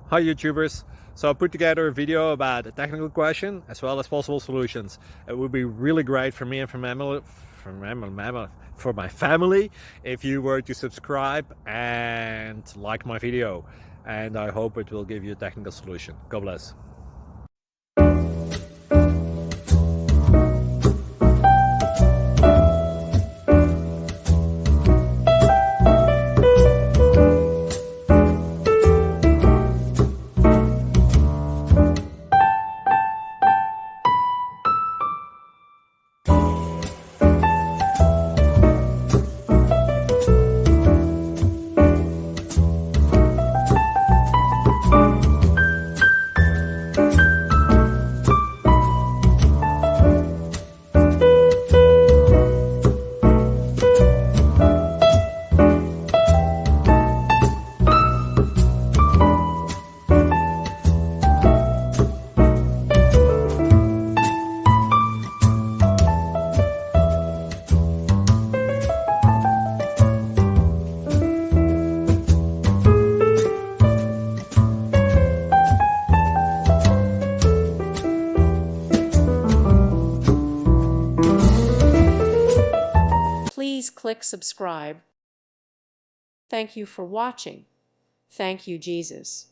Hi YouTubers. So I put together a video about a technical question as well as possible solutions. It would be really great for me and for my family if you were to subscribe and like my video, and I hope it will give you a technical solution. God bless. Please click subscribe. Thank you for watching. Thank you, Jesus.